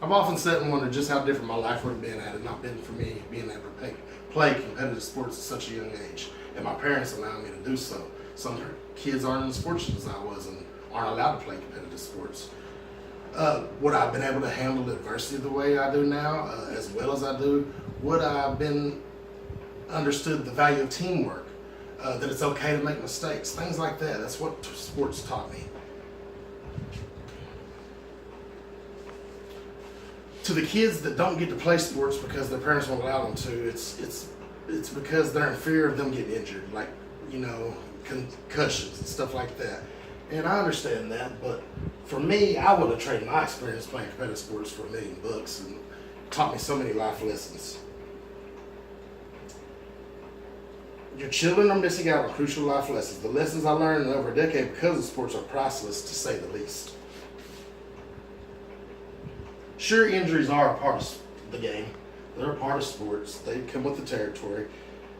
I've often sat and wondered just how different my life would have been had it not been for me being able to play competitive sports at such a young age, and my parents allowed me to do so. Some kids aren't as fortunate as I was and aren't allowed to play competitive sports. Would I have been able to handle adversity the way I do now, as well as I do? Would I have been understood the value of teamwork, that it's okay to make mistakes, things like that? That's what sports taught me. To the kids that don't get to play sports because their parents won't allow them to, it's because they're in fear of them getting injured, like, concussions and stuff like that. And I understand that, but for me, I would have traded my experience playing competitive sports for $1 million and taught me so many life lessons. Your children are missing out on crucial life lessons. The lessons I learned in over a decade because of sports are priceless, to say the least. Sure, injuries are a part of the game. They're a part of sports. They come with the territory.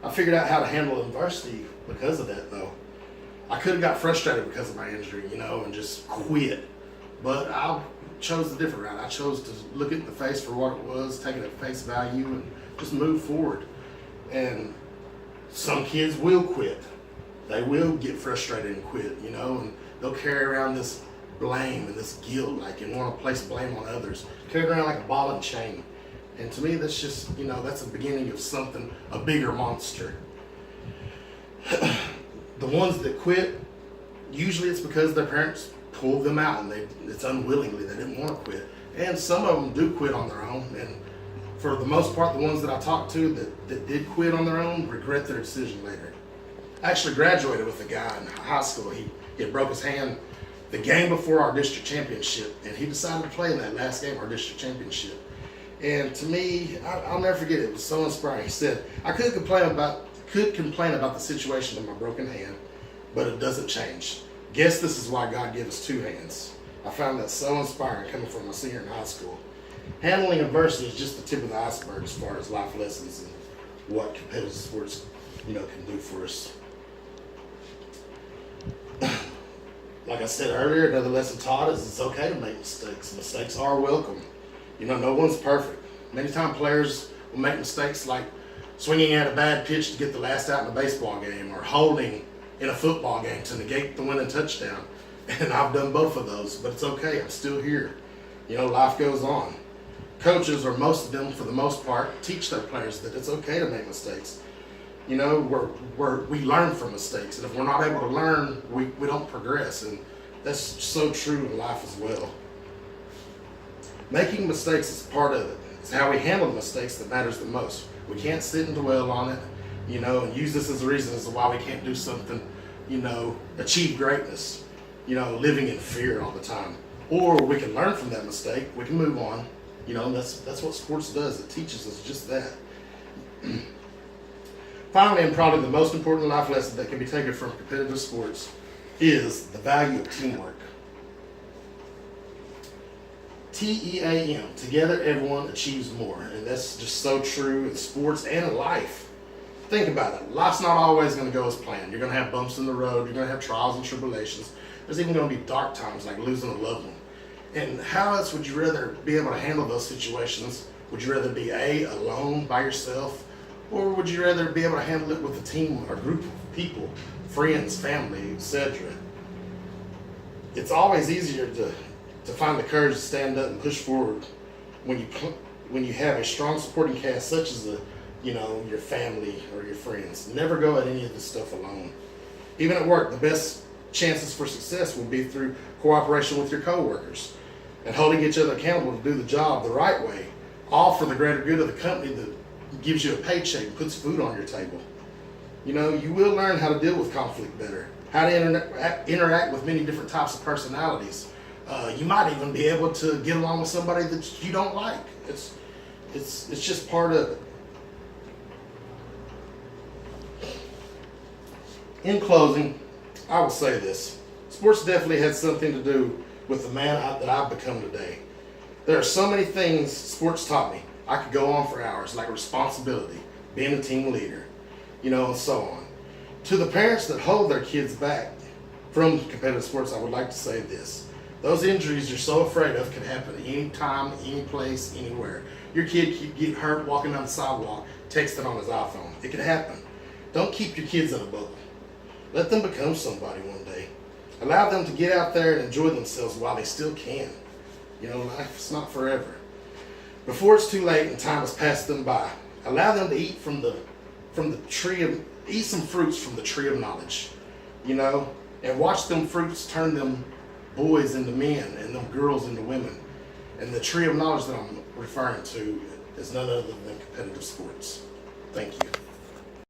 I figured out how to handle adversity because of that, though. I could have got frustrated because of my injury, and just quit. But I chose a different route. I chose to look it in the face for what it was, take it at face value, and just move forward. And some kids will quit. They will get frustrated and quit, and they'll carry around this blame and this guilt, like, and want to place blame on others. Carry it around like a ball and chain. And to me, that's just, that's the beginning of something, a bigger monster. The ones that quit, usually it's because their parents pulled them out and it's unwillingly. They didn't want to quit. And some of them do quit on their own. And for the most part, the ones that I talked to that did quit on their own regret their decision later. I actually graduated with a guy in high school. He had broke his hand the game before our district championship, and he decided to play in that last game, our district championship. And to me, I'll never forget it. It was so inspiring. He said, I could complain about the situation of my broken hand, but it doesn't change. Guess this is why God gave us two hands. I found that so inspiring coming from a senior in high school. Handling adversity is just the tip of the iceberg as far as life lessons and what competitive sports, can do for us. Like I said earlier, another lesson taught us it's okay to make mistakes. Mistakes are welcome. No one's perfect. Many times players will make mistakes like swinging at a bad pitch to get the last out in a baseball game, or holding in a football game to negate the winning touchdown. And I've done both of those, but it's okay. I'm still here. Life goes on. Coaches, or most of them for the most part, teach their players that it's okay to make mistakes. We learn from mistakes, and if we're not able to learn, we don't progress, and that's so true in life as well. Making mistakes is part of it. It's how we handle the mistakes that matters the most. We can't sit and dwell on it, and use this as a reason as to why we can't do something, achieve greatness, living in fear all the time. Or we can learn from that mistake, we can move on. That's what sports does. It teaches us just that. Finally, and probably the most important life lesson that can be taken from competitive sports is the value of teamwork. TEAM, together everyone achieves more. And that's just so true in sports and in life. Think about it. Life's not always going to go as planned. You're going to have bumps in the road. You're going to have trials and tribulations. There's even going to be dark times like losing a loved one. And how else would you rather be able to handle those situations? Would you rather be alone by yourself? Or would you rather be able to handle it with a team or group of people, friends, family, etc.? It's always easier to find the courage to stand up and push forward when you have a strong supporting cast such as your family or your friends. Never go at any of this stuff alone. Even at work, the best chances for success will be through cooperation with your coworkers and holding each other accountable to do the job the right way, all for the greater good of the company that gives you a paycheck and puts food on your table. You will learn how to deal with conflict better, how to interact with many different types of personalities. You might even be able to get along with somebody that you don't like. It's just part of it. In closing, I will say this. Sports definitely had something to do with the man that I've become today. There are so many things sports taught me. I could go on for hours, like responsibility, being a team leader, and so on. To the parents that hold their kids back from competitive sports, I would like to say this. Those injuries you're so afraid of can happen anytime, any place, anywhere. Your kid could get hurt walking down the sidewalk, texting on his iPhone. It could happen. Don't keep your kids in a bubble. Let them become somebody one day. Allow them to get out there and enjoy themselves while they still can. You know, life's not forever. Before it's too late and time has passed them by, allow them to eat from the tree of, eat some fruits from the tree of knowledge, you know, and watch them fruits turn them boys into men and them girls into women. And the tree of knowledge that I'm referring to is none other than competitive sports. Thank you.